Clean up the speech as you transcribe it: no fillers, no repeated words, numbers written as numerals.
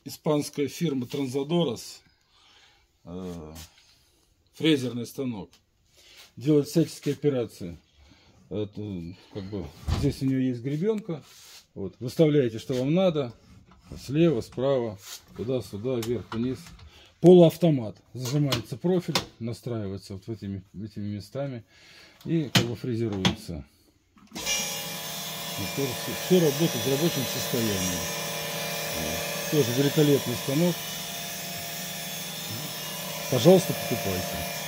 испанская фирма Транзадорос, фрезерный станок. Делает всяческие операции. Это, как бы, здесь у нее есть гребенка. Вот, выставляете, что вам надо. Слева, справа, туда-сюда, вверх, вниз. Полуавтомат. Зажимается профиль, настраивается вот этими местами и как бы фрезеруется. Все работает в рабочем состоянии. Тоже великолепный станок. Пожалуйста, покупайте.